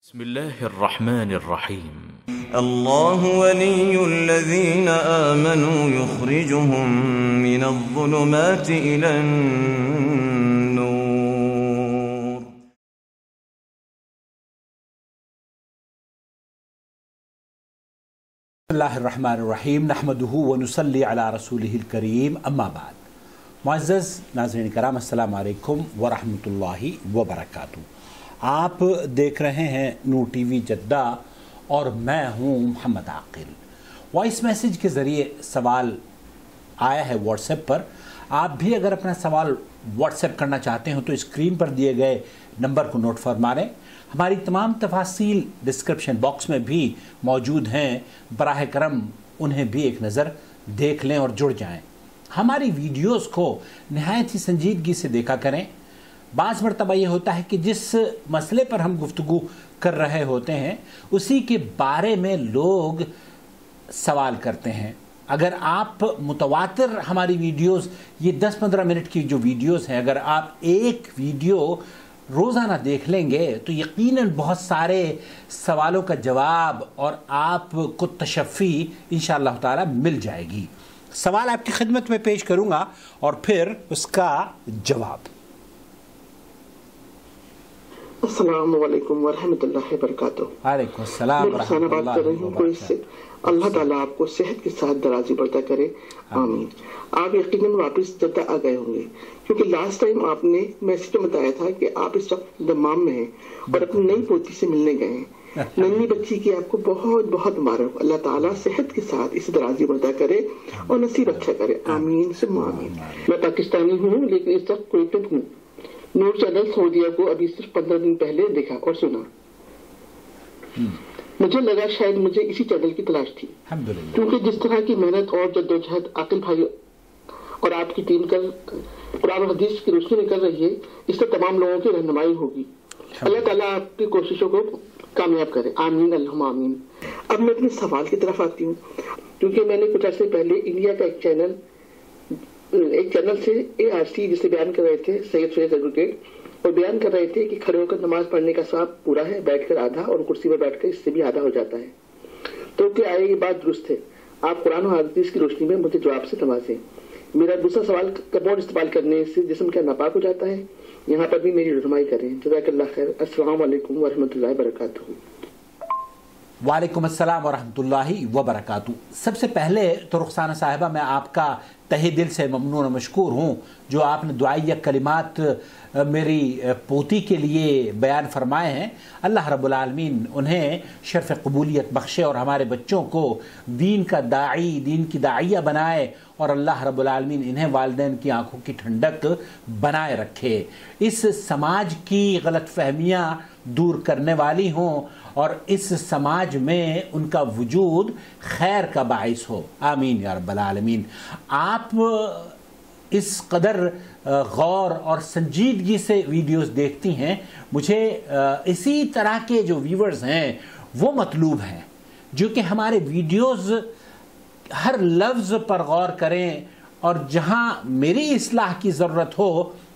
بسم الله الرحمن الرحيم الله ولي الذين آمنوا يخرجهم من الظلمات إلى النور بسم اللہ الرحمن الرحیم نحمده ونصلی علی رسولہ الکریم اما بعد. معزز ناظرین کرام، السلام علیکم ورحمۃ اللہ وبرکاتہ. آپ دیکھ رہے ہیں نور ٹی وی جدہ اور میں ہوں محمد عاقل. وائس میسیج کے ذریعے سوال آیا ہے واٹس ایپ پر. آپ بھی اگر اپنا سوال واٹس ایپ کرنا چاہتے ہو تو اسکرین پر دیے گئے نمبر کو نوٹ فرمائیں. ہماری تمام تفاصیل ڈسکرپشن باکس میں بھی موجود ہیں، براہ کرم انہیں بھی ایک نظر دیکھ لیں اور جڑ جائیں. ہماری ویڈیوز کو نہایت ہی سنجیدگی سے دیکھا کریں. بعض مرتبہ یہ ہوتا ہے کہ جس مسئلے پر ہم گفتگو کر رہے ہوتے ہیں اسی کے بارے میں لوگ سوال کرتے ہیں. اگر آپ متواتر ہماری ویڈیوز، یہ 10-15 منٹ کی جو ویڈیوز ہیں، اگر آپ ایک ویڈیو روزانہ دیکھ لیں گے تو یقیناً بہت سارے سوالوں کا جواب اور آپ کو تشفی انشاءاللہ تعالی مل جائے گی. سوال آپ کی خدمت میں پیش کروں گا اور پھر اس کا جواب. السلام علیکم ورحمۃ اللہ وبرکاتہ. وعلیکم السلام ورحمۃ اللہ وبرکاتہ. اللہ تعالیٰ آپ کو صحت کے ساتھ درازی برتا کرے، آمین. آپ یقیناً واپس جدہ آ گئے ہوں گے کیونکہ لاسٹ ٹائم آپ نے میسج میں بتایا تھا کہ آپ اس وقت دمام میں ہیں اور اپنی نئی پوتی سے ملنے گئے ہیں. ننھی بچی کی آپ کو بہت بہت مبارک. اللہ تعالیٰ صحت کے ساتھ اس درازی برتا کرے اور نصیب اچھا کرے، آمین ثم آمین. میں پاکستانی ہوں لیکن اس وقت کوئٹ میں ہوں. نور چینل سعودیہ کو ابھی صرف 15 دن پہلے دیکھا اور سنا. مجھے لگا شاید مجھے اسی چینل کی تلاش تھی، کیونکہ جس طرح کی محنت اور جدوجہد عاقل بھائی اور آپ کی ٹیم کر قرآن و حدیث کی روشنی میں کر رہی ہے، اس سے تمام لوگوں کی رہنمائی ہوگی. اللہ تعالیٰ آپ کی کوششوں کو کامیاب کرے، آمین اللہم آمین. اب میں اپنے سوال کی طرف آتی ہوں. کیونکہ میں نے کچھ عرصے پہلے انڈیا کا ایک چینل سے ARC جسے بیان کر رہے تھے سید ایڈوکیٹ، اور بیان کر رہے تھے کہ کھڑے ہو کر نماز پڑھنے کا ثواب پورا ہے، بیٹھ کر آدھا، اور کرسی پر بیٹھ کر اس سے بھی آدھا ہو جاتا ہے. تو کیا یہ بات درست ہے؟ آپ قرآن و حدیث کی روشنی میں مجھے جواب سے نوازیں. میرا دوسرا سوال، کپبورڈ استعمال کرنے سے جسم کیا ناپاک ہو جاتا ہے؟ یہاں پر بھی میری رہنمائی کریں. جزاک اللہ خیر. السلام علیکم ورحمۃ اللہ وبرکاتہ. وعلیکم السلام ورحمۃ اللہ وبرکاتہ. سب سے پہلے تو رخسانہ صاحبہ میں آپ کا تہہ دل سے ممنون و مشکور ہوں جو آپ نے دعائیہ کلمات میری پوتی کے لیے بیان فرمائے ہیں. اللہ رب العالمین انہیں شرف قبولیت بخشے اور ہمارے بچوں کو دین کا داعی، دین کی داعیہ بنائے، اور اللہ رب العالمین انہیں والدین کی آنکھوں کی ٹھنڈک بنائے رکھے. اس سماج کی غلط فہمیاں دور کرنے والی ہوں اور اس سماج میں ان کا وجود خیر کا باعث ہو، آمین یا رب العالمین. آپ اس قدر غور اور سنجیدگی سے ویڈیوز دیکھتی ہیں، مجھے اسی طرح کے جو ویورز ہیں وہ مطلوب ہیں جو کہ ہمارے ویڈیوز ہر لفظ پر غور کریں اور جہاں میری اصلاح کی ضرورت ہو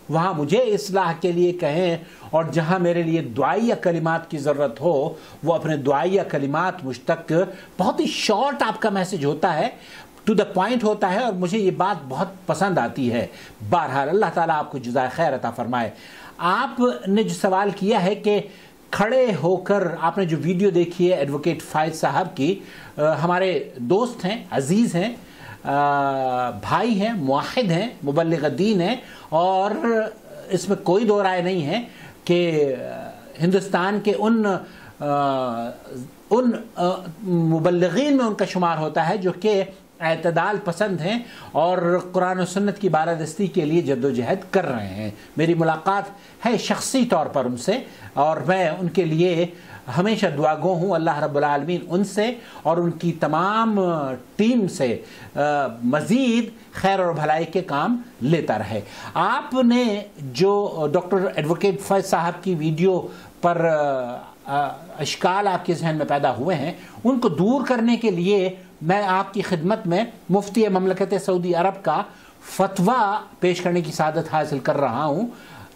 وہاں مجھے اصلاح کے لیے کہیں، اور جہاں میرے لیے دعائیہ کلمات کی ضرورت ہو وہ اپنے دعائیہ کلمات مجھ تک، بہت ہی شارٹ آپ کا میسیج ہوتا ہے، ٹو دا پوائنٹ ہوتا ہے، اور مجھے یہ بات بہت پسند آتی ہے. بہرحال اللہ تعالیٰ آپ کو جزائے خیر عطا فرمائے. آپ نے جو سوال کیا ہے کہ کھڑے ہو کر، آپ نے جو ویڈیو دیکھی ہے ایڈوکیٹ فائز صاحب کی، ہمارے دوست ہیں، عزیز ہیں، بھائی ہیں، موحد ہیں، مبلغ دین ہیں، اور اس میں کوئی دو رائے نہیں ہے کہ ہندوستان کے ان مبلغین میں ان کا شمار ہوتا ہے جو کہ اعتدال پسند ہیں اور قرآن و سنت کی بالادستی کے لیے جد و جہد کر رہے ہیں. میری ملاقات ہے شخصی طور پر ان سے اور میں ان کے لیے ہمیشہ دعا گو ہوں. اللہ رب العالمین ان سے اور ان کی تمام ٹیم سے مزید خیر اور بھلائی کے کام لیتا رہے. آپ نے جو ڈاکٹر ایڈوکیٹ فیض صاحب کی ویڈیو پر اشکال آپ کے ذہن میں پیدا ہوئے ہیں ان کو دور کرنے کے لیے میں آپ کی خدمت میں مفتی مملکت سعودی عرب کا فتویٰ پیش کرنے کی سعادت حاصل کر رہا ہوں.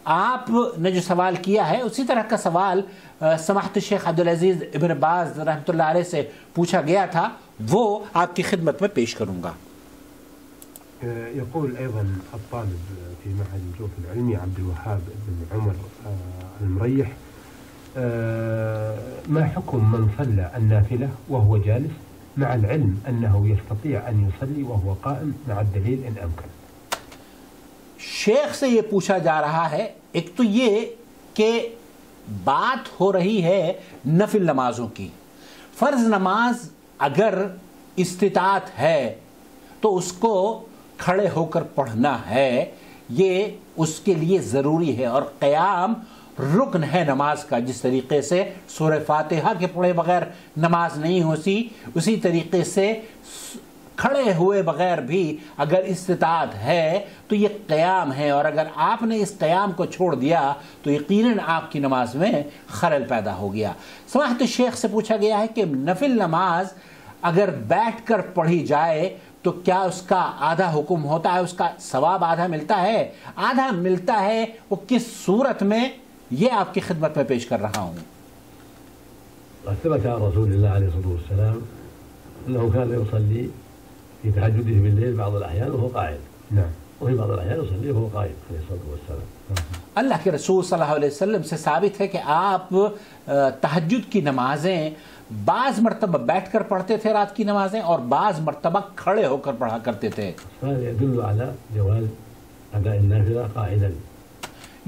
آپ نے جو سوال کیا ہے اسی طرح کا سوال سماحت الشیخ عبدالعزیز ابن باز رحمۃ اللہ علیہ سے پوچھا گیا تھا، وہ آپ کی خدمت میں پیش کروں گا۔ يقول أيضا الطالب في معهد الجوف العلمي عبد الوهاب بن عمر المريح، ما حكم من صلى النافلة وهو جالس مع العلم أنه يستطيع أن يصلي وهو قائم مع الدليل إن أمكن؟ شیخ سے یہ پوچھا جا رہا ہے، ایک تو یہ کہ بات ہو رہی ہے نفل نمازوں کی۔ فرض نماز اگر استطاعت ہے تو اس کو کھڑے ہو کر پڑھنا ہے، یہ اس کے لیے ضروری ہے، اور قیام رکن ہے نماز کا۔ جس طریقے سے سورہ فاتحہ کے پڑھے بغیر نماز نہیں ہوتی، اسی طریقے سے کھڑے ہوئے بغیر بھی اگر استطاعت ہے تو یہ قیام ہے، اور اگر آپ نے اس قیام کو چھوڑ دیا تو یقیناً آپ کی نماز میں خلل پیدا ہو گیا۔ سماحت الشیخ سے پوچھا گیا ہے کہ نفل نماز اگر بیٹھ کر پڑھی جائے تو کیا اس کا آدھا حکم ہوتا ہے، اس کا ثواب آدھا ملتا ہے؟ آدھا ملتا ہے، وہ کس صورت میں، یہ آپ کی خدمت میں پیش کر رہا ہوں۔ ثبت عن رسول الله عليه الصلاة والسلام أنه كان يصلي في تهجده بالليل بعض الأحيان وهو قاعد، نعم، وفي بعض الأحيان يصلي وهو قائم عليه الصلاة والسلام۔ اللہ کے رسول صلی اللہ علیہ وسلم سے ثابت ہے کہ آپ تہجد کی نمازیں بعض مرتبہ بیٹھ کر پڑھتے تھے رات کی نمازیں، اور بعض مرتبہ کھڑے ہو کر پڑھا کرتے تھے۔ يدل على جواز أداء النافلة قاعدا۔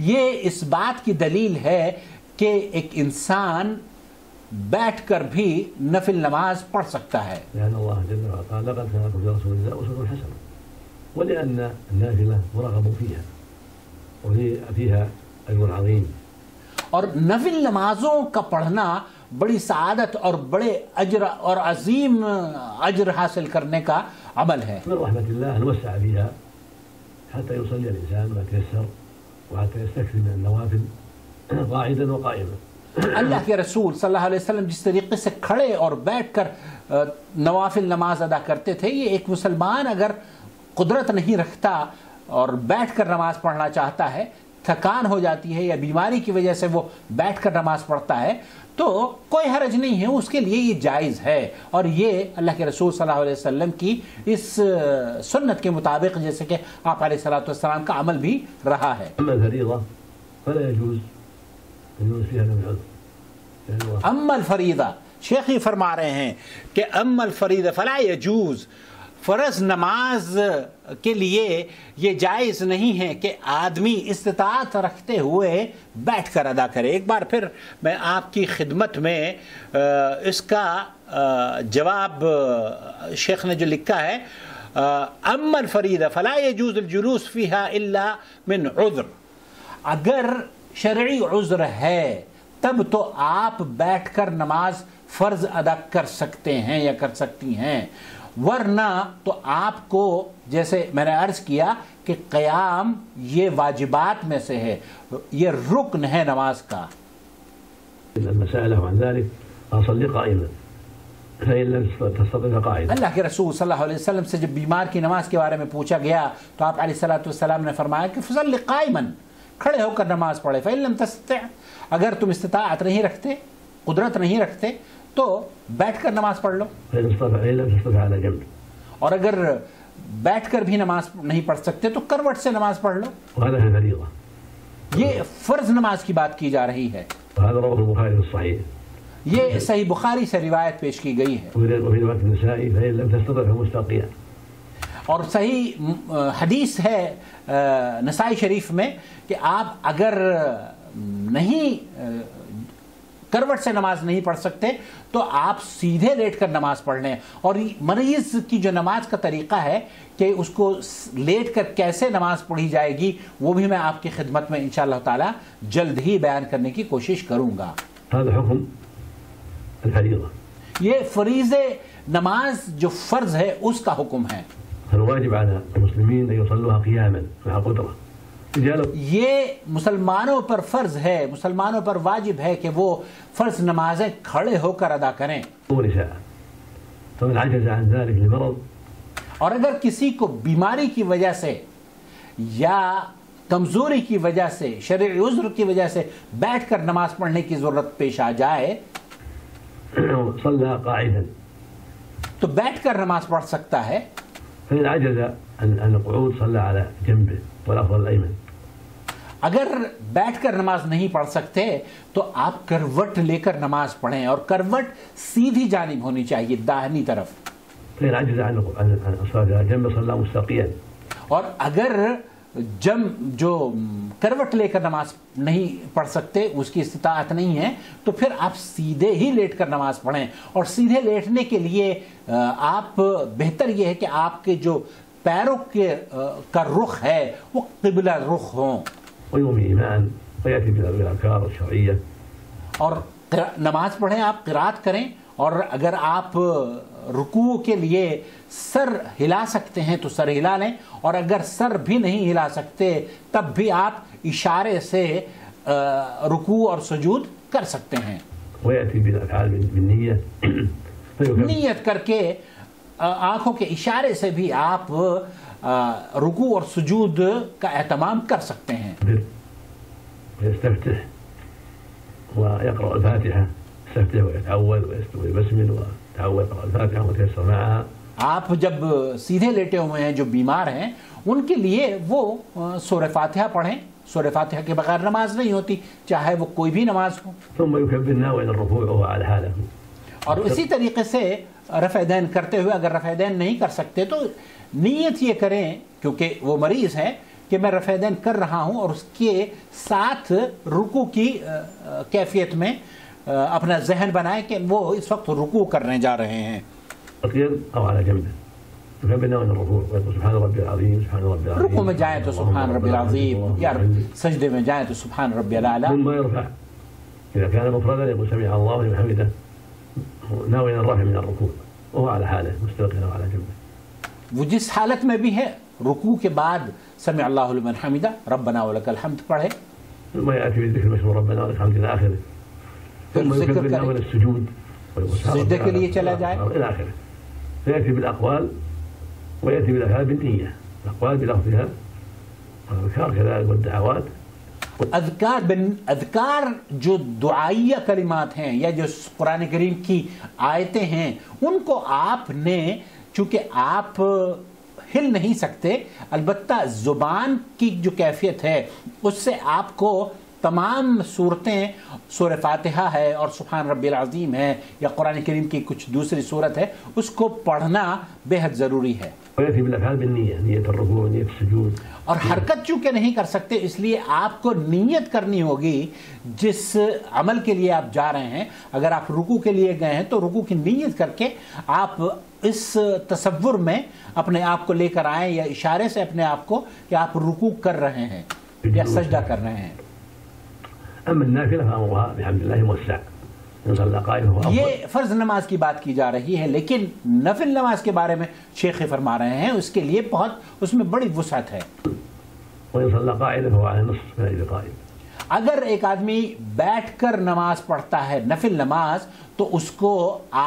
یہ اس بات کی دلیل ہے کہ ایک انسان بیٹھ کر بھی نفل نماز پڑھ سکتا ہے، لأن الله جل وعلا قال لقد كان لكم في رسول الله أسوة حسنة، ولأن النافلة مرغب فيها وفيها أجر عظيم۔ اور نفل نمازوں کا پڑھنا بڑی سعادت اور بڑے اجر اور عظیم اجر حاصل کرنے کا عمل ہے۔ من رحمة الله أن وسع فيها حتى يصلي الإنسان ما تيسر وحتى يستكثر من النوافل قاعدا وقائما۔ اللہ کے رسول صلی اللہ علیہ وسلم جس طریقے سے کھڑے اور بیٹھ کر نوافل نماز ادا کرتے تھے، یہ ایک مسلمان اگر قدرت نہیں رکھتا اور بیٹھ کر نماز پڑھنا چاہتا ہے، تھکان ہو جاتی ہے یا بیماری کی وجہ سے وہ بیٹھ کر نماز پڑھتا ہے، تو کوئی حرج نہیں ہے، اس کے لیے یہ جائز ہے، اور یہ اللہ کے رسول صلی اللہ علیہ وسلم کی اس سنت کے مطابق جیسے کہ آپ علیہ الصلوۃ والسلام کا عمل بھی رہا ہے۔ اما الفریضہ، شیخ یہ فرما رہے ہیں کہ اما الفریضہ فلا یجوز، فرض نماز کے لیے یہ جائز نہیں ہے کہ آدمی استطاعت رکھتے ہوئے بیٹھ کر ادا کرے۔ ایک بار پھر میں آپ کی خدمت میں اس کا جواب شیخ نے جو لکھا ہے، اما الفریضہ فلا یجوز الجلوس فیہا الا من عذر، اگر شرعی عذر ہے تب تو آپ بیٹھ کر نماز فرض ادا کر سکتے ہیں یا کر سکتی ہیں، ورنہ تو آپ کو جیسے میں نے عرض کیا کہ قیام یہ واجبات میں سے ہے، یہ رکن ہے نماز کا۔ اللہ کے رسول صلی اللہ علیہ وسلم سے جب بیمار کی نماز کے بارے میں پوچھا گیا تو آپ علیہ الصلوۃ والسلام نے فرمایا کہ فصلی قائما، کھڑے ہو کر نماز پڑھے، فإن لم تستطع، اگر تم استطاعت نہیں رکھتے، قدرت نہیں رکھتے تو بیٹھ کر نماز پڑھ لو، اور اگر بیٹھ کر بھی نماز نہیں پڑھ سکتے تو کروٹ سے نماز پڑھ لو۔ یہ فرض نماز کی بات کی جا رہی ہے، یہ صحیح بخاری سے روایت پیش کی گئی ہے، اور صحیح حدیث ہے نسائی شریف میں کہ آپ اگر نہیں کروٹ سے نماز نہیں پڑھ سکتے تو آپ سیدھے لیٹ کر نماز پڑھ لیں، اور مریض کی جو نماز کا طریقہ ہے کہ اس کو لیٹ کر کیسے نماز پڑھی جائے گی وہ بھی میں آپ کی خدمت میں انشاءاللہ تعالی جلد ہی بیان کرنے کی کوشش کروں گا۔ یہ فریض نماز جو فرض ہے اس کا حکم ہے، یہ مسلمانوں پر فرض ہے، مسلمانوں پر واجب ہے کہ وہ فرض نمازیں کھڑے ہو کر ادا کریں، اور اگر کسی کو بیماری کی وجہ سے یا کمزوری کی وجہ سے، شرعی عذر کی وجہ سے بیٹھ کر نماز پڑھنے کی ضرورت پیش آ جائے صلى قاعدا تو بیٹھ کر نماز پڑھ سکتا ہے. فإن عجز عن القعود صلى على جنبه والأفضل الأيمن. اگر بیٹھ کر نماز نہیں پڑھ سکتے تو آپ کروٹ لے کر نماز پڑھیں، اور کروٹ سیدھی جانب ہونی چاہیے، داہنی طرف. فإن عجز عن الصلاة على جنبه صلى مستقيا. اور اگر جو کروٹ لے کر نماز نہیں پڑھ سکتے، اس کی استطاعت نہیں ہے، تو پھر آپ سیدھے ہی لیٹ کر نماز پڑھیں. اور سیدھے لیٹنے کے لیے آپ بہتر یہ ہے کہ آپ کے جو پیروں کا رخ ہے وہ قبلہ رخ ہوں. اور نماز پڑھیں، آپ قرات کریں، اور اگر آپ رکوع کے لیے سر ہلا سکتے ہیں تو سر ہلا لیں، اور اگر سر بھی نہیں ہلا سکتے تب بھی آپ اشارے سے رکوع اور سجود کر سکتے ہیں. نیت کر کے آنکھوں کے اشارے سے بھی آپ رکوع اور سجود کا اہتمام کر سکتے ہیں. ويقرأ الفاتحة يستفتح ويتعوذ ويبسمل ويتعوذ يقرأ الفاتحة ويتيسر معها. آپ جب سیدھے لیٹے ہوئے ہیں، جو بیمار ہیں، ان کے لیے وہ سورہ فاتحہ پڑھیں. سورہ فاتحہ کے بغیر نماز نہیں ہوتی، چاہے وہ کوئی بھی نماز ہو. ثم يكبر نحو الركوع وهو على حاله. اور اسی طریقے سے رفع دین کرتے ہوئے، اگر رفع دین نہیں کر سکتے تو نیت یہ کریں، کیونکہ وہ مریض ہے، کہ میں رفع دین کر رہا ہوں، اور اس کے ساتھ رکوع کی کیفیت میں اپنا ذہن بنائے کہ وہ اس وقت رکوع کرنے جا رہے ہیں. رکوع میں جائیں تو سبحان ربی العظیم، یا سجدے میں جائیں تو سبحان ربی الاعلی. إذا كان مفردا يقول سمع الله لمن حمده ناويا الرفع من الركوع وهو على حاله مستلقيا على جنبه. وہ جس حالت میں بھی ہے، رکوع کے بعد سمع اللہ لمن حمدہ ربنا ولک الحمد پڑھے، ثم يأتي بالذكر المشهور ربنا ولك الحمد إلى آخره. ثم يكبر نحو السجود سجدے کے لیے چلا جائے إلى آخره. فيأتي بالأقوال ويأتي بالأفعال بالنية. الأقوال بلفظها والأذكار كذلك والدعوات. اذکار جو دعائیہ کلمات ہیں یا جو قرآن کریم کی آیتیں ہیں، ان کو آپ نے، چونکہ آپ ہل نہیں سکتے، البتہ زبان کی جو کیفیت ہے اس سے آپ کو تمام صورتیں، سورہ فاتحہ ہے اور سبحان ربی العظیم ہے، یا قرآن کریم کی کچھ دوسری صورت ہے، اس کو پڑھنا بے حد ضروری ہے. اور حرکت چونکہ نہیں کر سکتے، اس لیے آپ کو نیت کرنی ہوگی جس عمل کے لیے آپ جا رہے ہیں. اگر آپ رکوع کے لیے گئے ہیں تو رکوع کی نیت کر کے آپ اس تصور میں اپنے آپ کو لے کر آئیں، یا اشارے سے اپنے آپ کو، کہ آپ رکوع کر رہے ہیں یا سجدہ کر رہے ہیں. یہ فرض نماز کی بات کی جا رہی ہے، لیکن نفل نماز کے بارے میں شیخ فرما رہے ہیں اس کے لیے بہت، اس میں بڑی وسعت ہے. اگر ایک آدمی بیٹھ کر نماز پڑھتا ہے نفل نماز تو اس کو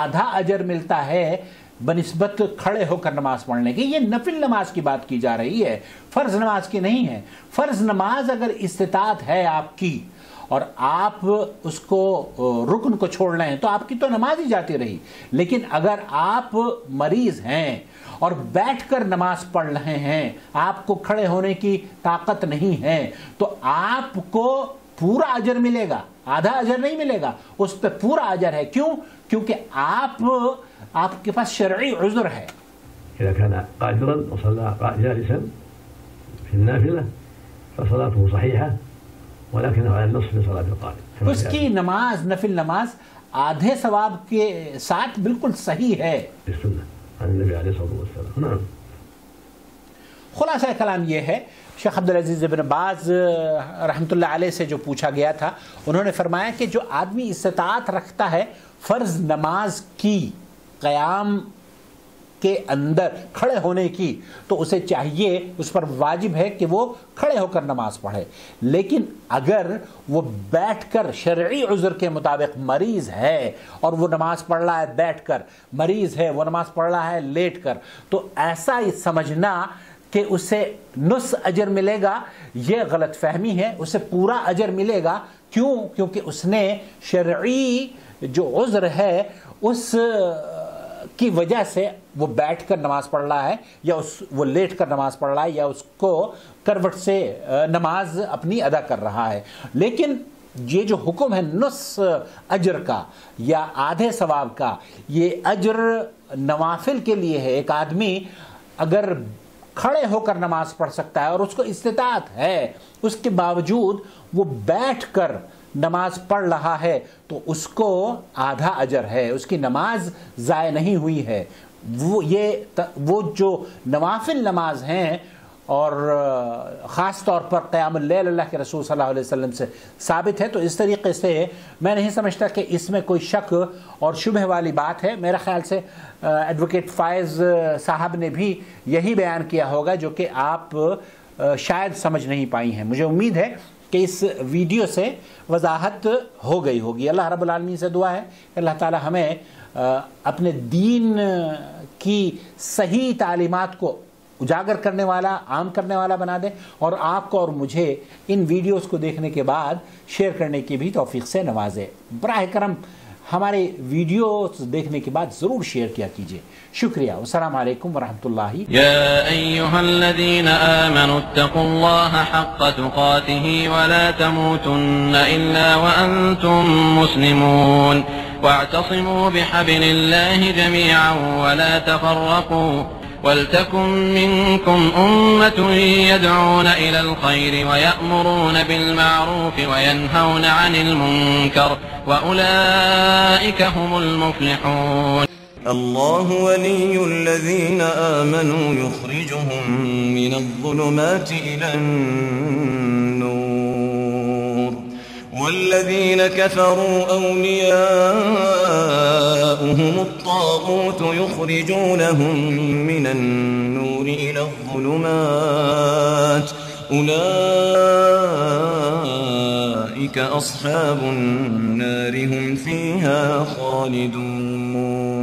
آدھا اجر ملتا ہے بنسبت کھڑے ہو کر نماز پڑھنے کی. یہ نفل نماز کی بات کی جا رہی ہے، فرض نماز کی نہیں ہے. فرض نماز اگر استطاعت ہے آپ کی اور آپ اس کو رکن کو چھوڑ رہے ہیں تو آپ کی تو نماز ہی جاتی رہی. لیکن اگر آپ مریض ہیں اور بیٹھ کر نماز پڑھ رہے ہیں، آپ کو کھڑے ہونے کی طاقت نہیں ہے، تو آپ کو پورا اجر ملے گا، آدھا اجر نہیں ملے گا، اس پہ پورا اجر ہے. کیوں؟ کیونکہ آپ کے پاس شرعی عذر ہے. إذا كان قادرا وصلى جالسا في النافلة فصلاته صحيحة ولكنه على النصف من صلاة القائم. اس کی نماز، نفل نماز، آدھے ثواب کے ساتھ بالکل صحیح ہے. عن النبي عليه الصلاة والسلام. نعم. خلاصہ کلام یہ ہے، شیخ عبدالعزیز ابن باز رحمۃ اللہ علیہ سے جو پوچھا گیا تھا، انہوں نے فرمایا کہ جو آدمی استطاعت رکھتا ہے فرض نماز کی قیام کے اندر کھڑے ہونے کی، تو اسے چاہیے، اس پر واجب ہے کہ وہ کھڑے ہو کر نماز پڑھے. لیکن اگر وہ بیٹھ کر شرعی عذر کے مطابق مریض ہے اور وہ نماز پڑھ رہا ہے بیٹھ کر، مریض ہے وہ نماز پڑھ رہا ہے لیٹ کر، تو ایسا ہی سمجھنا کہ اسے نصف اجر ملے گا، یہ غلط فہمی ہے. اسے پورا اجر ملے گا. کیوں؟ کیونکہ اس نے شرعی جو عذر ہے اس کی وجہ سے وہ بیٹھ کر نماز پڑھ رہا ہے، یا وہ لیٹ کر نماز پڑھ رہا ہے، یا اس کو کروٹ سے نماز اپنی ادا کر رہا ہے. لیکن یہ جو حکم ہے نصف اجر کا یا آدھے ثواب کا، یہ اجر نوافل کے لیے ہے. ایک آدمی اگر کھڑے ہو کر نماز پڑھ سکتا ہے اور اس کو استطاعت ہے، اس کے باوجود وہ بیٹھ کر نماز پڑھ رہا ہے، تو اس کو آدھا اجر ہے، اس کی نماز ضائع نہیں ہوئی ہے. وہ جو نوافل نماز ہیں، اور خاص طور پر قیام اللیل اللہ کے رسول صلی اللہ علیہ وسلم سے ثابت ہے. تو اس طریقے سے میں نہیں سمجھتا کہ اس میں کوئی شک اور شبہ والی بات ہے. میرا خیال سے ایڈوکیٹ فائز صاحب نے بھی یہی بیان کیا ہوگا جو کہ آپ شاید سمجھ نہیں پائی ہیں. مجھے امید ہے کہ اس ویڈیو سے وضاحت ہو گئی ہوگی. اللہ رب العالمین سے دعا ہے کہ اللہ تعالی ہمیں اپنے دین کی صحیح تعلیمات کو اجاگر کرنے والا، عام کرنے والا بنا دے، اور آپ کو اور مجھے ان ویڈیوز کو دیکھنے کے بعد شیئر کرنے کی بھی توفیق سے نوازے. براہ کرم ہمارے ویڈیوز دیکھنے کے بعد ضرور شیئر کیا کیجئے. شکریہ. والسلام علیکم ورحمۃ اللہ. یا ایھا الذین آمنوا اتقوا اللہ حق تقاته ولا تموتن الا وانتم مسلمون واعتصموا بحبل اللہ جميعا ولا تفرقوا ولتكن منكم أمة يدعون إلى الخير ويأمرون بالمعروف وينهون عن المنكر وأولئك هم المفلحون. الله ولي الذين آمنوا يخرجهم من الظلمات إلى النور والذين كفروا أولياؤهم الطاغوت يخرجونهم من النور إلى الظلمات أولئك أصحاب النار هم فيها خالدون.